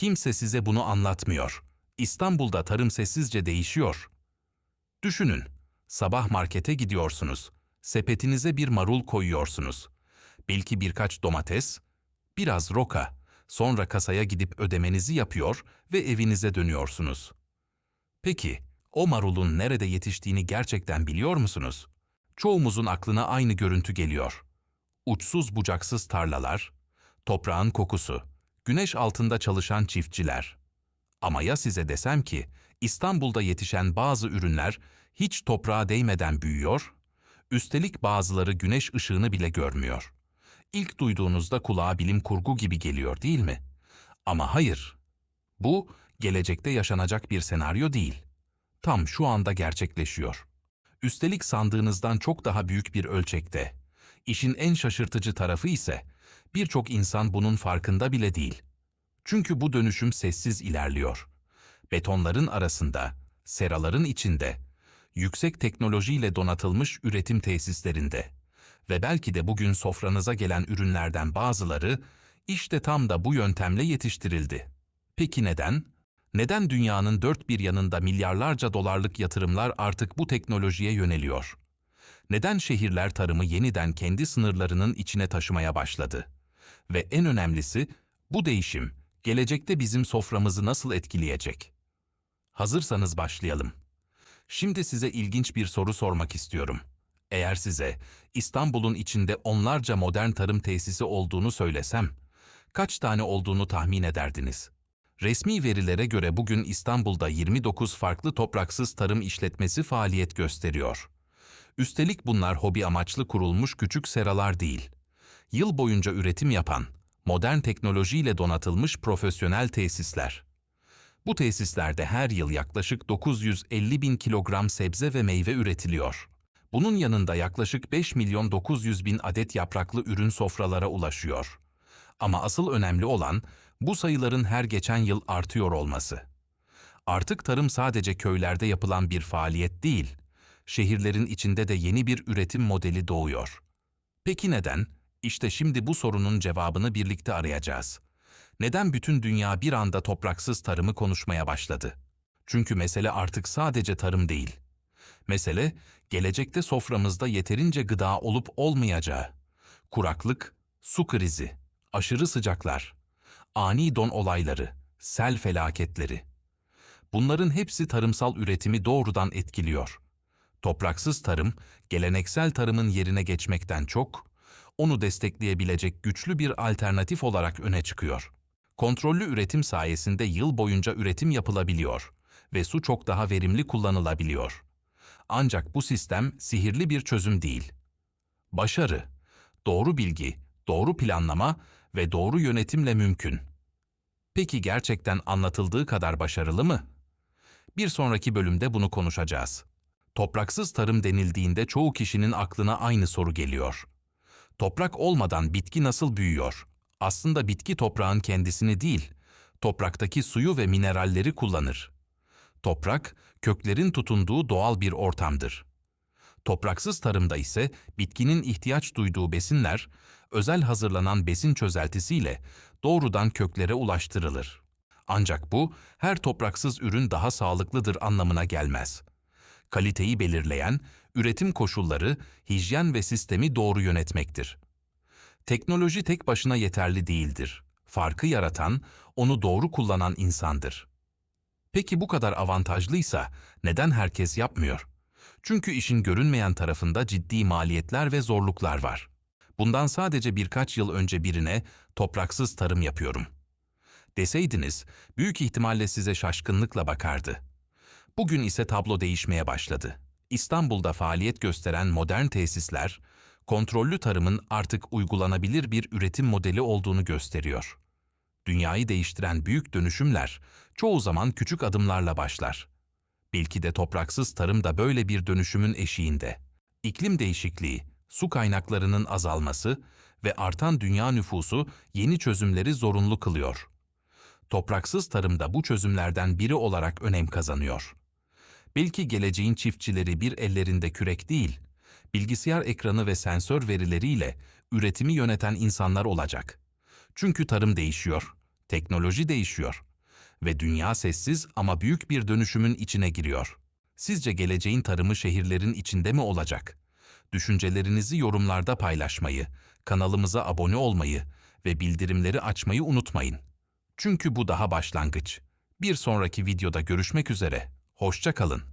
Kimse size bunu anlatmıyor. İstanbul'da tarım sessizce değişiyor. Düşünün, sabah markete gidiyorsunuz, sepetinize bir marul koyuyorsunuz. Belki birkaç domates, biraz roka, sonra kasaya gidip ödemenizi yapıyor ve evinize dönüyorsunuz. Peki, o marulun nerede yetiştiğini gerçekten biliyor musunuz? Çoğumuzun aklına aynı görüntü geliyor. Uçsuz bucaksız tarlalar, toprağın kokusu, güneş altında çalışan çiftçiler. Ama ya size desem ki, İstanbul'da yetişen bazı ürünler hiç toprağa değmeden büyüyor, üstelik bazıları güneş ışığını bile görmüyor. İlk duyduğunuzda kulağa bilim kurgu gibi geliyor değil mi? Ama hayır, bu gelecekte yaşanacak bir senaryo değil. Tam şu anda gerçekleşiyor. Üstelik sandığınızdan çok daha büyük bir ölçekte. İşin en şaşırtıcı tarafı ise birçok insan bunun farkında bile değil. Çünkü bu dönüşüm sessiz ilerliyor. Betonların arasında, seraların içinde, yüksek teknolojiyle donatılmış üretim tesislerinde ve belki de bugün sofranıza gelen ürünlerden bazıları işte tam da bu yöntemle yetiştirildi. Peki neden? Neden dünyanın dört bir yanında milyarlarca dolarlık yatırımlar artık bu teknolojiye yöneliyor? Neden şehirler tarımı yeniden kendi sınırlarının içine taşımaya başladı? Ve en önemlisi, bu değişim gelecekte bizim soframızı nasıl etkileyecek? Hazırsanız başlayalım. Şimdi size ilginç bir soru sormak istiyorum. Eğer size İstanbul'un içinde onlarca modern tarım tesisi olduğunu söylesem, kaç tane olduğunu tahmin ederdiniz? Resmi verilere göre bugün İstanbul'da 29 farklı topraksız tarım işletmesi faaliyet gösteriyor. Üstelik bunlar hobi amaçlı kurulmuş küçük seralar değil. Yıl boyunca üretim yapan, modern teknolojiyle donatılmış profesyonel tesisler. Bu tesislerde her yıl yaklaşık 950 bin kilogram sebze ve meyve üretiliyor. Bunun yanında yaklaşık 5 milyon 900 bin adet yapraklı ürün sofralara ulaşıyor. Ama asıl önemli olan bu sayıların her geçen yıl artıyor olması. Artık tarım sadece köylerde yapılan bir faaliyet değil, şehirlerin içinde de yeni bir üretim modeli doğuyor. Peki neden? İşte şimdi bu sorunun cevabını birlikte arayacağız. Neden bütün dünya bir anda topraksız tarımı konuşmaya başladı? Çünkü mesele artık sadece tarım değil. Mesele, gelecekte soframızda yeterince gıda olup olmayacağı. Kuraklık, su krizi, aşırı sıcaklar, ani don olayları, sel felaketleri. Bunların hepsi tarımsal üretimi doğrudan etkiliyor. Topraksız tarım, geleneksel tarımın yerine geçmekten çok, onu destekleyebilecek güçlü bir alternatif olarak öne çıkıyor. Kontrollü üretim sayesinde yıl boyunca üretim yapılabiliyor ve su çok daha verimli kullanılabiliyor. Ancak bu sistem sihirli bir çözüm değil. Başarı, doğru bilgi, doğru planlama ve doğru yönetimle mümkün. Peki gerçekten anlatıldığı kadar başarılı mı? Bir sonraki bölümde bunu konuşacağız. Topraksız tarım denildiğinde çoğu kişinin aklına aynı soru geliyor. Toprak olmadan bitki nasıl büyüyor? Aslında bitki toprağın kendisini değil, topraktaki suyu ve mineralleri kullanır. Toprak, köklerin tutunduğu doğal bir ortamdır. Topraksız tarımda ise bitkinin ihtiyaç duyduğu besinler, özel hazırlanan besin çözeltisiyle doğrudan köklere ulaştırılır. Ancak bu, her topraksız ürün daha sağlıklıdır anlamına gelmez. Kaliteyi belirleyen, üretim koşulları, hijyen ve sistemi doğru yönetmektir. Teknoloji tek başına yeterli değildir. Farkı yaratan, onu doğru kullanan insandır. Peki bu kadar avantajlıysa neden herkes yapmıyor? Çünkü işin görünmeyen tarafında ciddi maliyetler ve zorluklar var. Bundan sadece birkaç yıl önce birine topraksız tarım yapıyorum deseydiniz, büyük ihtimalle size şaşkınlıkla bakardı. Bugün ise tablo değişmeye başladı. İstanbul'da faaliyet gösteren modern tesisler, kontrollü tarımın artık uygulanabilir bir üretim modeli olduğunu gösteriyor. Dünyayı değiştiren büyük dönüşümler çoğu zaman küçük adımlarla başlar. Belki de topraksız tarım da böyle bir dönüşümün eşiğinde. İklim değişikliği, su kaynaklarının azalması ve artan dünya nüfusu yeni çözümleri zorunlu kılıyor. Topraksız tarım da bu çözümlerden biri olarak önem kazanıyor. Belki geleceğin çiftçileri bir ellerinde kürek değil, bilgisayar ekranı ve sensör verileriyle üretimi yöneten insanlar olacak. Çünkü tarım değişiyor, teknoloji değişiyor Ve dünya sessiz ama büyük bir dönüşümün içine giriyor. Sizce geleceğin tarımı şehirlerin içinde mi olacak? Düşüncelerinizi yorumlarda paylaşmayı, kanalımıza abone olmayı ve bildirimleri açmayı unutmayın. Çünkü bu daha başlangıç. Bir sonraki videoda görüşmek üzere. Hoşça kalın.